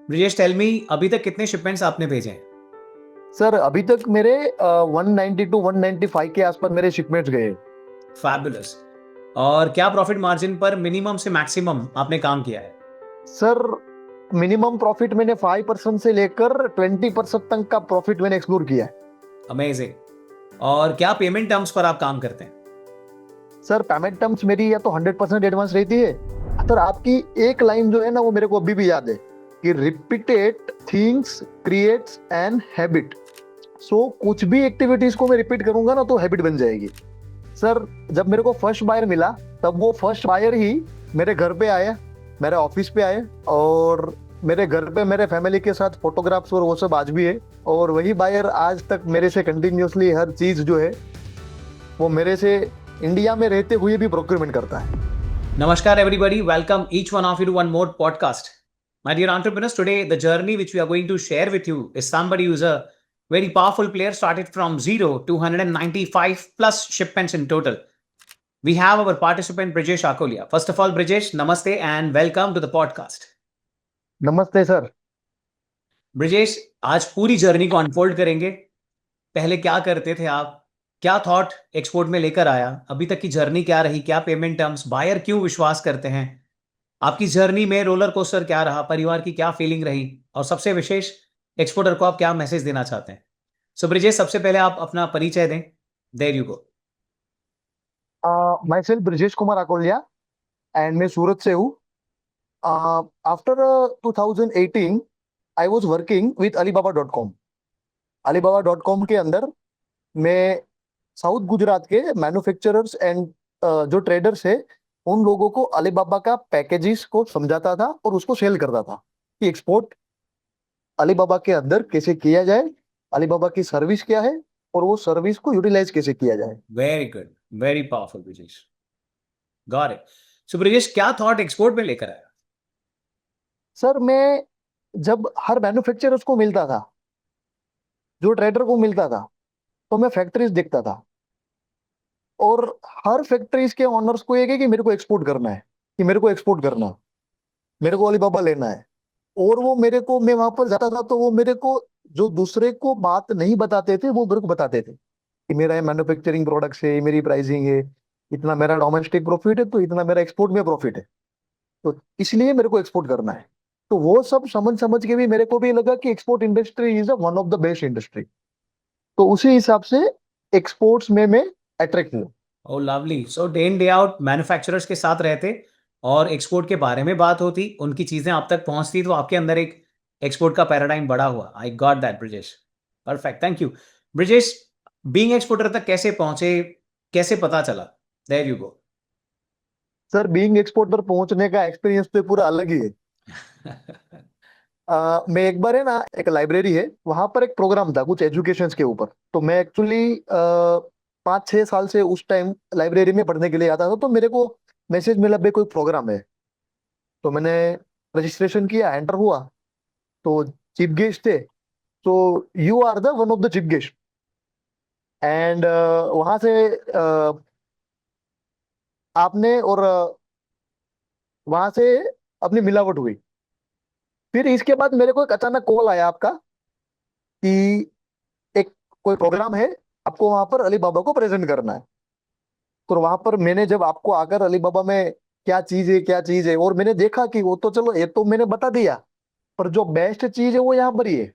Brijesh tell मी, अभी तक कितने शिपमेंट्स आपने भेजे हैं? सर अभी तक मेरे 190 टू 195 के आसपास मेरे शिपमेंट्स गए। फैबुलस। और क्या प्रॉफिट मार्जिन पर मिनिमम से मैक्सिमम आपने काम किया है? सर मिनिमम प्रॉफिट मैंने 5% से लेकर 20% तक का प्रॉफिट मैंने एक्सप्लोर किया है। अमेजिंग। और क्या पेमेंट टर्म्स पर आप काम करते हैं? सर पेमेंट टर्म्स मेरी या तो 100% एडवांस रहती है। सर आपकी एक लाइन जो है ना वो मेरे को अभी भी याद है कि repeated things creates an habit. So कुछ भी एक्टिविटीज को मैं रिपीट करूंगा ना तो हैबिट बन जाएगी। सर जब मेरे को फर्स्ट बायर मिला तब वो फर्स्ट बायर ही मेरे घर पे आया, मेरे ऑफिस पे आए और मेरे घर पे मेरे फैमिली के साथ फोटोग्राफ्स और वो सब आज भी है। और वही बायर आज तक मेरे से कंटिन्यूअसली हर चीज जो है वो मेरे से इंडिया में रहते हुए भी प्रोक्योरमेंट करता है। Namaskar, everybody. Welcome each one of you to one more podcast. My dear entrepreneurs, today the journey which we are going to share with you is somebody who's a very powerful player, started from zero to 195 plus shipments in total. We have our participant Brijesh Akolia. First of all, Brijesh, namaste and welcome to the podcast. नमस्ते sir. Brijesh, आज पूरी journey को unfold करेंगे। पहले क्या करते थे आप, क्या थॉट एक्सपोर्ट में लेकर आया, अभी तक की जर्नी क्या रही, क्या पेमेंट टर्म्स, बायर क्यों विश्वास करते हैं, आपकी जर्नी में रोलर कोस्टर क्या रहा, परिवार की क्या फीलिंग रही, और सबसे विशेष एक्सपोर्टर को आप क्या मैसेज देना चाहते हैं। सो ब्रिजेश, सबसे पहले आप अपना परिचय दें। There you go. Myself Brajesh Kumar Akolia and मैं सूरत से हूँ। After 2018 I was working with alibaba.com। alibaba.com के अंदर मैं साउथ गुजरात के मैन्युफैक्चरर्स एंड जो ट्रेडर्स है उन लोगों को अलीबाबा का पैकेजेस को समझाता था और उसको सेल करता था कि एक्सपोर्ट अलीबाबा के अंदर कैसे किया जाए, अलीबाबा की सर्विस क्या है और वो सर्विस को यूटिलाइज कैसे किया जाए। Very good, very powerful Brijesh, got it. So Brijesh, क्या थॉट एक्सपोर्ट में लेकर आया? सर मैं जब हर मैन्युफैक्चरर्स को मिलता था, जो ट्रेडर को मिलता था, तो मैं फैक्ट्रीज देखता था और हर फैक्ट्रीज के ओनर्स को एक है कि मेरे को एक्सपोर्ट करना है, कि मेरे को एक्सपोर्ट करना है, मेरे को अलीबाबा लेना है। और वो मेरे को, मैं वहां पर जाता था तो वो मेरे को जो दूसरे को बात नहीं बताते थे वो मेरे को बताते थे कि मेरा ये मैन्युफैक्चरिंग प्रोडक्ट्स है, मेरी प्राइसिंग है, इतना मेरा डोमेस्टिक प्रॉफिट है तो इतना मेरा एक्सपोर्ट में प्रॉफिट है, तो इसलिए मेरे को एक्सपोर्ट करना है। तो वो सब समझ समझ के भी मेरे को भी लगा कि export industry is one of the best industry. तो उसी हिसाब से एक्सपोर्ट्स में मैं अट्रैक्ट हुआ। Oh lovely. So day in day out manufacturers के साथ रहते और एक्सपोर्ट के बारे में बात होती, उनकी चीजें आप तक पहुंचती, तो आपके अंदर एक एक्सपोर्ट का पैराडाइम बड़ा हुआ। I got that Brijesh. Perfect, thank you. Brijesh, being exporter तक कैसे पहुंचे, कैसे पता चला? There you go. Sir being exporter पहुंचने का एक्सपीरियंस तो पूरा अलग ही है। मैं एक बार है ना, एक लाइब्रेरी है वहां पर एक प्रोग्राम था कुछ एजुकेशन के ऊपर। तो मैं एक्चुअली 5-6 साल से उस टाइम लाइब्रेरी में पढ़ने के लिए आता था, तो मेरे को मैसेज मिला भाई कोई प्रोग्राम है। तो मैंने रजिस्ट्रेशन किया, एंटर हुआ, तो चीफ गेस्ट थे। तो you are the one of the chief guest and वहां से आपने और वहां से अपनी मिलावट हुई। फिर इसके बाद मेरे को एक अचानक कॉल आया आपका कि एक कोई प्रोग्राम है, आपको वहां पर अली बाबा को प्रेजेंट करना है। तो वहां पर मैंने जब आपको आकर अली बाबा में क्या चीज है क्या चीज है, और मैंने देखा कि वो तो चलो ये तो मैंने बता दिया, पर जो बेस्ट चीज है वो यहाँ पर ही है।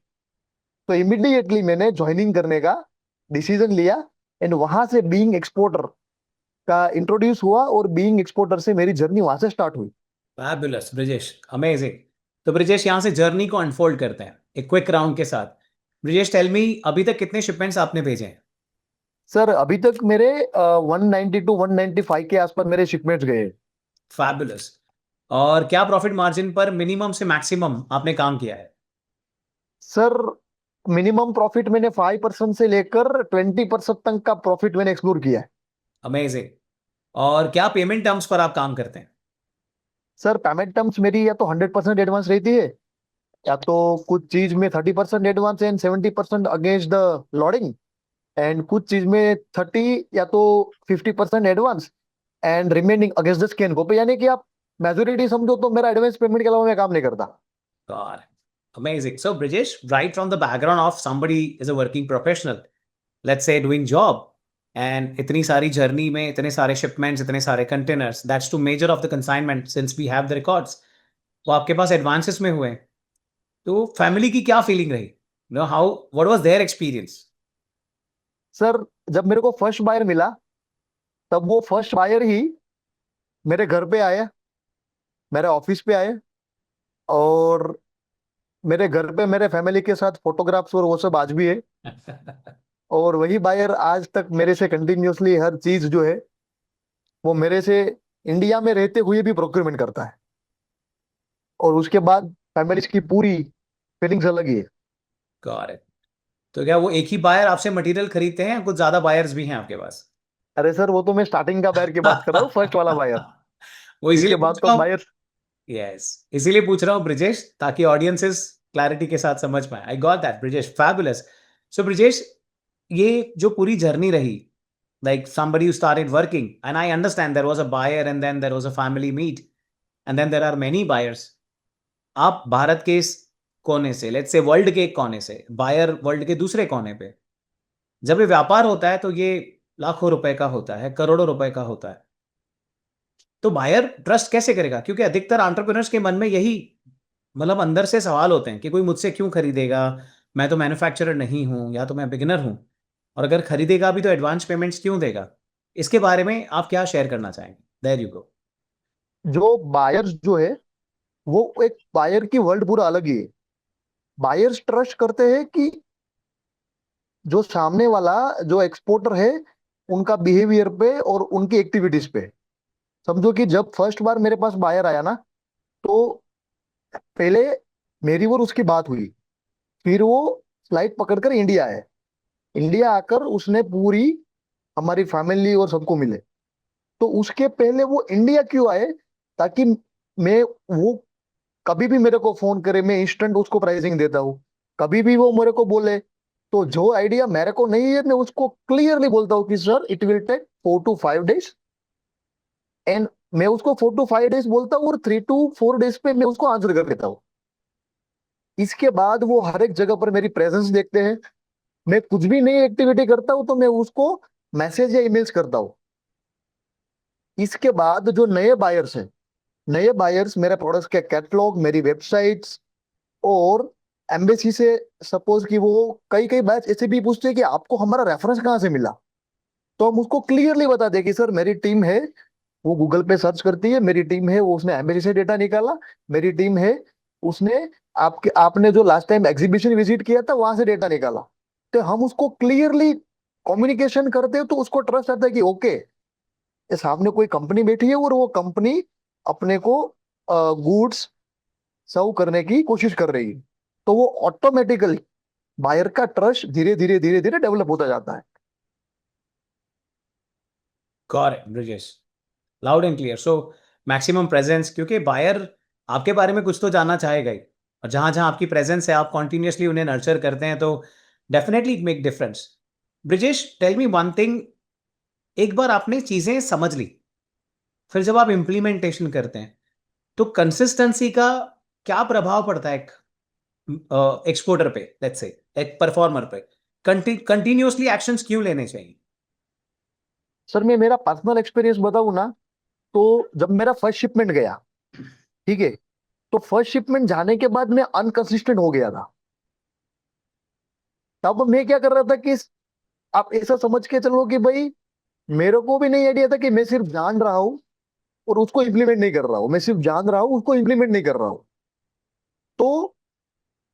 तो इमिडिएटली मैंने ज्वाइनिंग करने का डिसीजन लिया एंड वहां से बीइंग एक्सपोर्टर का इंट्रोड्यूस हुआ और बीइंग एक्सपोर्टर से मेरी जर्नी वहां से स्टार्ट हुई। Fabulous Brijesh, amazing. तो ब्रिजेश, यहाँ से जर्नी को अनफोल्ड करते हैं एक क्विक राउंड के साथ। ब्रिजेश टेल मी, अभी तक कितने शिपमेंट्स आपने भेजे हैं? सर अभी तक मेरे 190 टू 195 के आसपास मेरे शिपमेंट्स गए। फैबुलस। और क्या प्रॉफिट मार्जिन पर मिनिमम से मैक्सिमम आपने काम किया है? सर मिनिमम प्रॉफिट मैंने 5% से लेकर 20% तक का प्रॉफिट मैंने एक्सप्लोर किया है। अमेजिंग। और क्या पेमेंट टर्म्स पर आप काम करते हैं? सर पेमेंट टर्म्स मेरी या तो 100% एडवांस रहती है, या तो कुछ चीज में 30% advance and 70% against the loading, and कुछ चीज में 30 या तो 50% advance and remaining against the scan को पे। यानी कि आप मेजोरिटी समझो तो मेरा एडवांस पेमेंट के अलावा मैं काम नहीं करता। God. Amazing. So, Brijesh, right from the background of somebody is a working professional, let's say doing job, and इतनी सारी जर्नी में इतने सारे शिपमेंट्स, इतने सारे containers, that's to major of the consignment since we have the records, वो आपके पास advances में हुए हैं। तो फैमिली की क्या फीलिंग रही? Know how, what was their experience? Sir जब मेरे को फर्स्ट बायर मिला, तब वो फर्स्ट बायर ही मेरे घर पे आए, मेरे ऑफिस पे आए, और मेरे घर पे मेरे फैमिली के साथ फोटोग्राफ्स और वो सब आज भी है। और वही बायर आज तक मेरे से कंटिन्यूअसली हर चीज जो है वो मेरे से इंडिया में रहते हुए भी प्रोक्योरमेंट करता है। और उसके बाद फैमिली की पूरी फीलिंग्स अलग ही है। Got it. तो क्या वो एक ही बायर आपसे मटेरियल खरीदते हैं या कुछ ज्यादा बायर्स भी हैं आपके पास? अरे सर, वो तो मैं स्टार्टिंग का बायर की बात कर रहा हूँ, फर्स्ट वाला बायर। वो इसके इसीलिए बाद पूछ तो रहा हूँ। बायर। यस, इसीलिए पूछ रहा हूँ ब्रिजेश, ताकि ऑडियंसेस क्लैरिटी के साथ समझ पाए। I got that Brijesh, fabulous. So Brijesh, ये जो पूरी जर्नी रही, like somebody who started working, and I understand there was a buyer and then there was a family meet and then there are many buyers. आप भारत के इस कोने से, let's say world के एक कोने से, बायर वर्ल्ड के दूसरे कोने पे, जब ये व्यापार होता है तो ये लाखों रुपए का होता है, करोड़ों रुपए का होता है। तो बायर ट्रस्ट कैसे करेगा? क्योंकि अधिकतर एंटरप्रेन्योर्स के मन में यही, मतलब अंदर से सवाल होते हैं कि कोई मुझसे क्यों खरीदेगा, मैं तो मैन्युफैक्चरर नहीं हूं, या तो मैं बिगिनर हूं, और अगर खरीदेगा भी तो एडवांस पेमेंट्स क्यों देगा? इसके बारे में आप क्या शेयर करना चाहेंगे? There you go. जो बायर्स जो है, वो एक बायर की वर्ल्ड पूरा अलग ही है। बायर्स ट्रस्ट करते हैं कि जो सामने वाला, जो एक्सपोर्टर है, उनका बिहेवियर पे और उनकी एक्टिविटीज पे। समझो कि जब फर्स्ट बार मेरे पास बायर आया ना, तो पहले मेरी और उसकी बात हुई। फिर वो फ्लाइट पकड़कर इंडिया आए। इंडिया आकर उसने पूरी हमारी फैमिली और सबको मिले। तो उसके पहले वो इंडिया क्यों आए? ताकि मैं, वो कभी भी मेरे को फोन करे, मैं इंस्टेंट उसको प्राइसिंग देता हूँ। कभी भी वो मेरे को बोले, तो जो आइडिया मेरे को नहीं है मैं उसको क्लियरली बोलता हूँ कि sir it will take 4 to 5 days। And मैं उसको 4 to 5 days बोलता हूँ, और 3 to 4 days पे मैं उसको आंसर कर देता हूँ। इसके बाद वो हर एक जगह पर मेरी प्रेजेंस देखते हैं। मैं कुछ भी नई एक्टिविटी करता हूँ तो मैं उसको मैसेज या ईमेल्स करता हूँ। इसके बाद जो नए बायर्स हैं, नए बायर्स मेरे प्रोडक्ट्स के कैटलॉग, मेरी वेबसाइट्स और एम्बेसी से, सपोज कि वो कई कई बैच ऐसे भी पूछते हैं कि आपको हमारा रेफरेंस कहाँ से मिला। तो हम उसको क्लियरली बता दें कि सर मेरी टीम है, वो गूगल पे सर्च करती है, मेरी टीम है वो उसने एम्बेसी से डेटा निकाला, मेरी टीम है उसने आपके आपने जो लास्ट टाइम एग्जीबिशन विजिट किया था वहां से डेटा निकाला। तो हम उसको क्लियरली कम्युनिकेशन करते हैं, तो उसको ट्रस्ट आता है कि ओके, ये सामने कोई कंपनी बैठी है और वो कंपनी अपने को गुड्स सर्व करने की कोशिश कर रही है। तो वो ऑटोमेटिकली बायर का ट्रस्ट धीरे धीरे धीरे धीरे डेवलप होता जाता है। Got it Brijesh, loud and clear. So maximum presence, क्योंकि बायर आपके बारे में कुछ तो जानना चाहेगा ही, और जहां जहां आपकी प्रेजेंस है, आप कॉन्टिन्यूसली उन्हें नर्चर करते हैं, तो definitely it make difference. Brijesh, tell me one thing, एक बार आपने चीजें समझ ली, फिर जब आप इम्प्लीमेंटेशन करते हैं, तो कंसिस्टेंसी का क्या प्रभाव पड़ता है एक एक्सपोर्टर पे, लेट्स से एक परफॉर्मर पे? कंटिन्यूसली एक्शंस क्यों लेने चाहिए? सर मैं मेरा पर्सनल एक्सपीरियंस बताऊं ना, तो जब मेरा फर्स्ट शिपमेंट गया, ठीक है, तो फर्स्ट शिपमेंट जाने के बाद मैं अनकंसिस्टेंट हो गया था। तब मैं क्या कर रहा था कि आप ऐसा समझ के चलो कि भाई, मेरे को भी नहीं आइडिया था कि मैं सिर्फ जान रहा हूँ और उसको इम्प्लीमेंट नहीं कर रहा हूँ, मैं सिर्फ जान रहा हूँ उसको इम्प्लीमेंट नहीं कर रहा हूँ। तो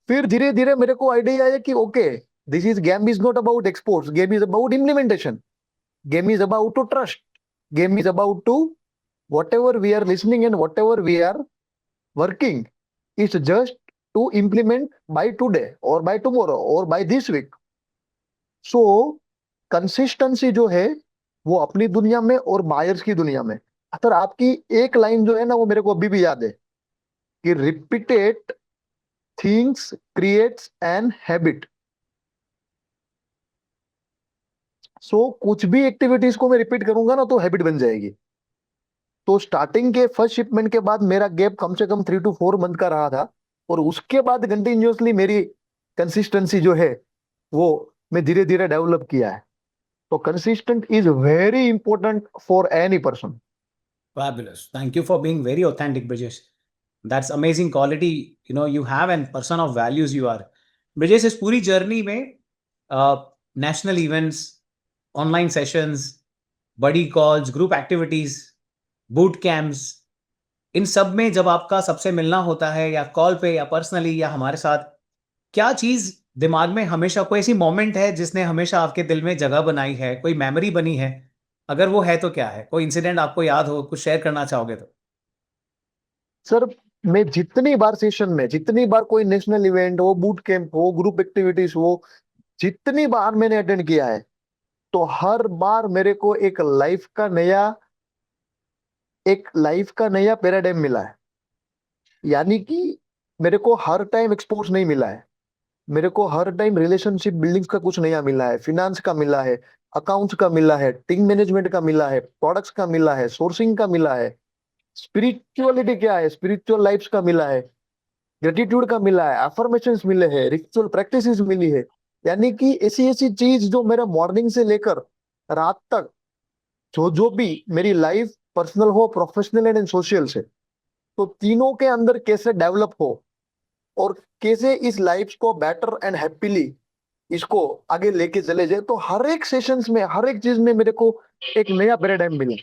फिर धीरे धीरे मेरे को आइडिया आया कि okay, this is game is not about exports, game is about implementation, game is about to trust, game is about to whatever we are listening and whatever we are working is just to implement by today or by tomorrow or by this week. So consistency जो है वो अपनी दुनिया में और buyers की दुनिया में। सर आपकी एक लाइन जो है ना, वो मेरे को अभी भी याद है कि repeated things creates an habit. So कुछ भी एक्टिविटीज को मैं रिपीट करूंगा ना, तो हैबिट बन जाएगी। तो स्टार्टिंग के फर्स्ट शिपमेंट के बाद मेरा गैप कम से कम 3 to 4 मंथ का रहा था। और उसके बाद कंटिन्यूअसली मेरी कंसिस्टेंसी जो है वो मैं धीरे धीरे डेवलप किया है। तो consistent is very important for any person. Fabulous. Thank you for being very authentic, Brijesh. That's amazing quality, you have and person of values you are. Brijesh, इस पूरी जर्नी में नेशनल इवेंट्स, ऑनलाइन सेशंस, बड़ी calls, group activities, boot camps, इन सब में जब आपका सबसे मिलना होता है या कॉल पे या पर्सनली या हमारे साथ, क्या चीज दिमाग में हमेशा कोई ऐसी मोमेंट है जिसने हमेशा आपके दिल में जगह बनाई है, कोई मेमोरी बनी है? अगर वो है तो क्या है? कोई इंसिडेंट आपको याद हो, कुछ शेयर करना चाहोगे तो? सर, मैं जितनी बार सेशन में, जितनी बार कोई नेशनल इवेंट हो, बूट कैंप हो, ग्रुप एक्टिविटीज हो, जितनी बार मैंने अटेंड किया है, तो हर बार मेरे को एक लाइफ का नया पैराडाइम मिला है। यानी कि मेरे को हर टाइम एक्सपोज नहीं मिला है, मेरे को हर टाइम रिलेशनशिप बिल्डिंग्स का कुछ नया मिला है, फिनांस का मिला है, अकाउंट्स का मिला है, टीम मैनेजमेंट का मिला है, प्रोडक्ट्स का मिला है, सोर्सिंग का मिला है, स्पिरिचुअलिटी क्या है, स्पिरिचुअल लाइफ्स का मिला है, ग्रेटिट्यूड का मिला है, अफर्मेशंस मिले हैं, रिचुअल प्रैक्टिसेस मिली है। यानी कि ऐसी ऐसी चीज जो मेरा मॉर्निंग से लेकर रात तक, जो जो भी मेरी लाइफ पर्सनल हो, प्रोफेशनल एंड सोशल से, तो तीनों के अंदर कैसे डेवलप हो और कैसे इस लाइफ को बेटर एंड हैप्पीली इसको आगे लेके चले जाए, तो हर एक सेशंस में, हर एक चीज में मेरे को एक नया पैराडाइम मिला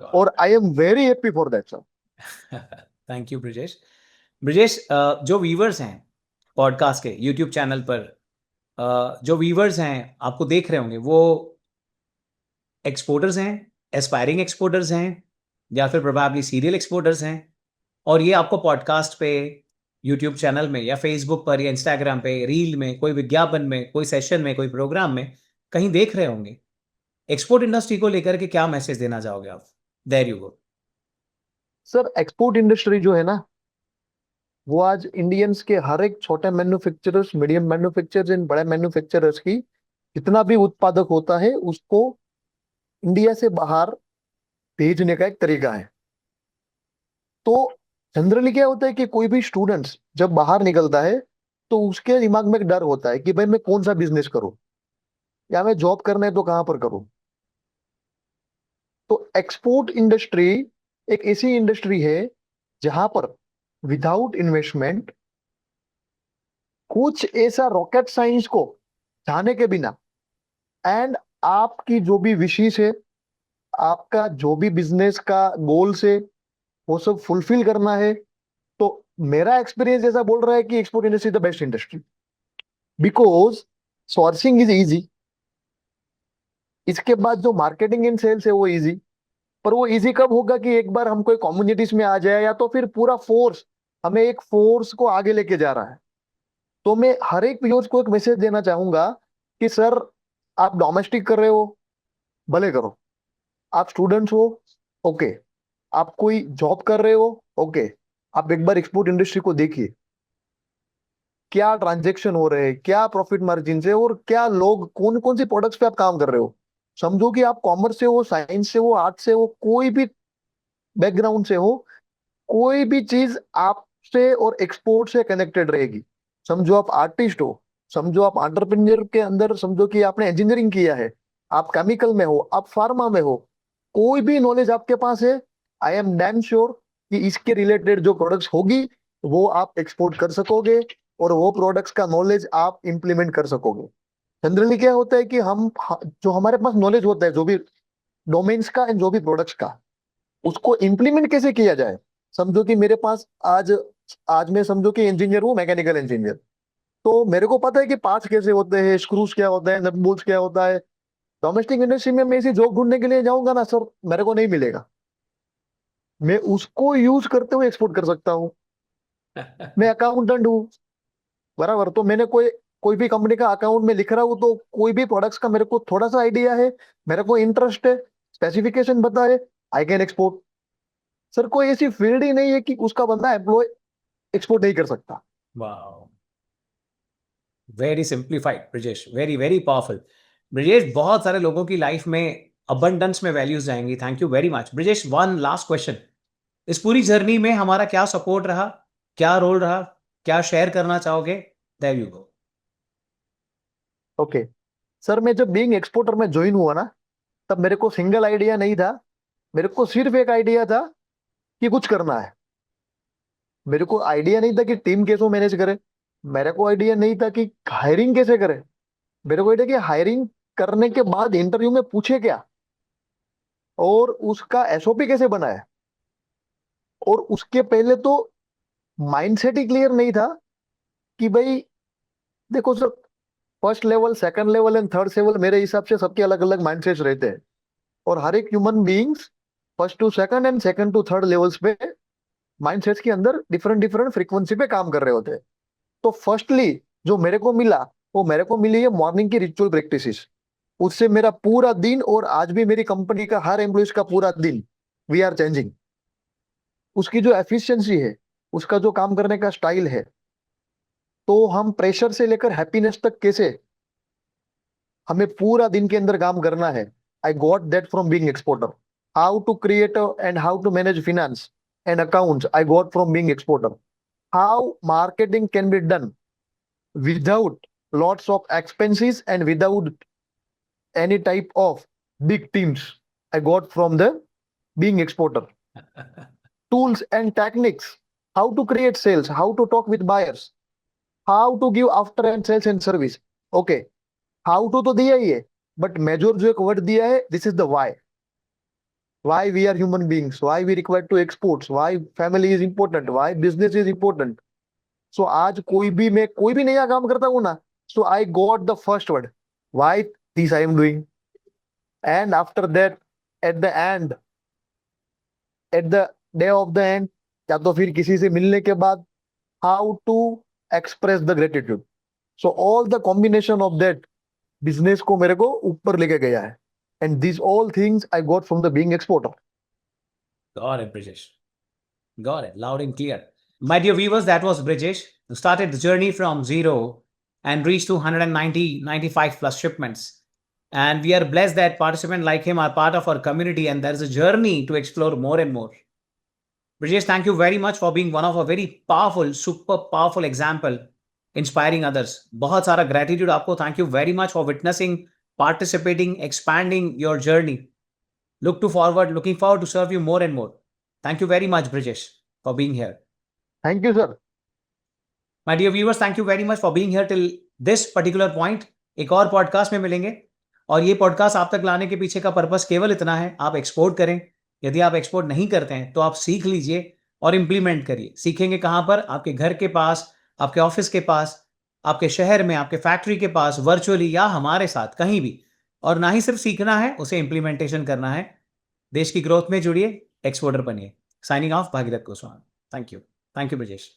और I am very happy for that sir. Thank you Brijesh. Brijesh, जो व्यूवर्स हैं पॉडकास्ट के यूट्यूब चैनल पर, जो व्यूवर्स हैं आपको देख रहे होंगे, वो एक्सपोर्टर्स हैं, एस्पायरिंग एक्सपोर्टर्स हैं, या फिर प्रोबेबली सीरियल एक्सपोर्टर्स हैं, और ये आपको पॉडकास्ट पे, यूट्यूब चैनल में या फेसबुक पर या इंस्टाग्राम पे रील में, कोई विज्ञापन में, कोई सेशन में, कोई प्रोग्राम में कहीं देख रहे होंगे। एक्सपोर्ट इंडस्ट्री को लेकर के क्या मैसेज देना चाहोगे आप? There you go. Sir, export industry जो है ना, वो आज इंडियंस के हर एक छोटे मैन्युफैक्चरर्स, मीडियम मैन्युफैक्चरर्स एंड बड़े मैन्युफैक्चरर्स की जितना भी उत्पादक होता है उसको इंडिया से बाहर भेजने का एक तरीका है। तो जनरली क्या होता है कि कोई भी स्टूडेंट्स जब बाहर निकलता है तो उसके दिमाग में एक डर होता है कि भाई मैं कौन सा बिजनेस करूं, या मैं जॉब करना है तो कहां पर करूं। तो एक्सपोर्ट इंडस्ट्री एक ऐसी इंडस्ट्री है जहां पर विदाउट इन्वेस्टमेंट, कुछ ऐसा रॉकेट साइंस को जाने के बिना, एंड आपकी जो भी विशेष है, आपका जो भी बिजनेस का गोल्स है, वो सब फुलफिल करना है, तो मेरा एक्सपीरियंस ऐसा बोल रहा है कि export industry the best industry, because sourcing is easy. इसके बाद जो मार्केटिंग एंड सेल्स है वो इजी। पर वो इजी कब होगा कि एक बार हम कोई कम्युनिटीज में आ जाए, या तो फिर पूरा फोर्स हमें एक फोर्स को आगे लेके जा रहा है। तो मैं हर एक व्यूअर्स को एक मैसेज देना चाहूंगा कि सर, आप डोमेस्टिक कर रहे हो, भले करो। आप स्टूडेंट्स हो, ओके। आप कोई जॉब कर रहे हो, ओके। आप एक बार एक्सपोर्ट इंडस्ट्री को देखिए, क्या ट्रांजेक्शन हो रहे हैं, क्या प्रॉफिट मार्जिन है, और क्या लोग कौन कौन सी प्रोडक्ट्स पे आप काम कर रहे हो। समझो कि आप कॉमर्स से हो, साइंस से हो, आर्ट से हो, कोई भी बैकग्राउंड से हो, कोई भी चीज आपसे और एक्सपोर्ट से कनेक्टेड रहेगी। समझो आप आर्टिस्ट हो, समझो आप एंटरप्रेन्योर के अंदर, समझो कि आपने इंजीनियरिंग किया है, आप केमिकल में हो, आप फार्मा में हो, कोई भी नॉलेज आपके पास है, आई एम डैम श्योर कि इसके रिलेटेड जो प्रोडक्ट्स होगी वो आप एक्सपोर्ट कर सकोगे, और वो प्रोडक्ट्स का नॉलेज आप इंप्लीमेंट कर सकोगे। जनरली क्या होता है कि हम, जो हमारे पास नॉलेज होता है जो भी डोमेन्स का एंड जो भी प्रोडक्ट्स का, उसको इम्प्लीमेंट कैसे किया जाए। समझो कि मेरे पास आज आज मैं समझो कि इंजीनियर हूँ, मैकेनिकल इंजीनियर। तो मेरे को पता है कि पार्ट्स कैसे होते हैं, स्क्रूज क्या होता है, नट बोल्ट्स क्या होता है। डोमेस्टिक इंडस्ट्री में मैं इसी जॉब ढूंढने के लिए जाऊंगा ना सर, मेरे को नहीं मिलेगा। मैं उसको यूज करते हुए एक्सपोर्ट कर सकता हूँ। मैं अकाउंटेंट हूँ, बराबर। तो मैंने कोई कोई भी कंपनी का अकाउंट में लिख रहा हूँ, तो कोई भी प्रोडक्ट्स का मेरे को थोड़ा सा आइडिया है, मेरे को इंटरेस्ट है, स्पेसिफिकेशन बता है, आई कैन एक्सपोर्ट। सर, कोई ऐसी फील्ड ही नहीं है कि उसका बंदा एम्प्लॉय एक्सपोर्ट नहीं कर सकता। वाह, very simplified Brijesh, very very powerful. Brijesh, बहुत सारे लोगों की लाइफ में अबंडेंस में वैल्यूज जाएंगी। Thank you very much Brijesh. One last question, इस पूरी जर्नी में हमारा क्या सपोर्ट रहा, क्या रोल रहा? क्या शेयर करना चाहोगे? There you go. Okay sir, मैं जब बीइंग एक्सपोर्टर में ज्वाइन हुआ ना, तब मेरे को सिंगल आइडिया नहीं था। मेरे को सिर्फ एक आइडिया था कि कुछ करना है। मेरे को आइडिया नहीं था कि टीम कैसे मैनेज करे। मेरे को आइडिया नहीं था कि हायरिंग कैसे करे। मेरे को आइडिया कि हायरिंग करने के बाद इंटरव्यू में पूछे क्या, और उसका एसओपी कैसे बनाए। और उसके पहले तो माइंडसेट ही क्लियर नहीं था कि भाई देखो sir, first level, second level and third level मेरे हिसाब से सबके अलग अलग माइंडसेट रहते हैं। और हर एक human beings first to second and second to third levels पे माइंडसेट्स के अंदर डिफरेंट डिफरेंट फ्रीक्वेंसी पे काम कर रहे होते हैं। तो फर्स्टली जो मेरे को मिला, वो मेरे को मिली है मॉर्निंग की रिचुअल प्रैक्टिसेस। उससे मेरा पूरा दिन, और आज भी मेरी कंपनी का हर एम्प्लॉय का पूरा दिन, वी आर चेंजिंग। उसकी जो एफिशिएंसी है, उसका जो काम करने का स्टाइल है, तो हम प्रेशर से लेकर हैप्पीनेस तक कैसे हमें पूरा दिन के अंदर काम करना है, I got that from being exporter. How to create and how to manage finance and accounts, I got from being exporter. How marketing can be done without lots of expenses and without any type of big teams, I got from the being exporter. Tools and techniques, how to create sales, how to talk with buyers, how to give after and sales and service. Okay, how to दिया ही है, but major जो एक word दिया है, this is the why we are human beings, why we require to exports, why family is important, why business is important. So आज कोई भी नया काम करता हूँ ना, so I got the first word, why this I am doing. And after that, at the end, at the day of the end, या तो फिर किसी से मिलने के बाद, how to express the gratitude. So all the combination of that business को मेरे को ऊपर लेके गया है. And these all things I got from the being exporter. Got it, Brijesh. Got it. Loud and clear. My dear viewers, that was Brijesh, who started the journey from zero and reached to 190, 95 plus shipments. And we are blessed that participants like him are part of our community, and there is a journey to explore more and more. Brijesh, thank you very much for being one of a very powerful, super powerful example, inspiring others. बहुत सारा gratitude आपको. Thank you very much for witnessing, participating, expanding your journey. Looking forward to serve you more and more. Thank you very much, Brijesh, for being here. Thank you, sir. My dear viewers, thank you very much for being here till this particular point. एक और podcast में मिलेंगे, और ये podcast आप तक लाने के पीछे का पर्पस केवल इतना है, आप एक्सपोर्ट करें। यदि आप एक्सपोर्ट नहीं करते हैं तो आप सीख लीजिए और इंप्लीमेंट करिए। सीखेंगे कहाँ पर? आपके घर के पास, आपके ऑफिस के पास, आपके शहर में, आपके फैक्ट्री के पास, वर्चुअली या हमारे साथ कहीं भी। और ना ही सिर्फ सीखना है, उसे इंप्लीमेंटेशन करना है। देश की ग्रोथ में जुड़िए, एक्सपोर्टर बनिए। Signing off, Bhagirath Goswami. Thank you Brajesh.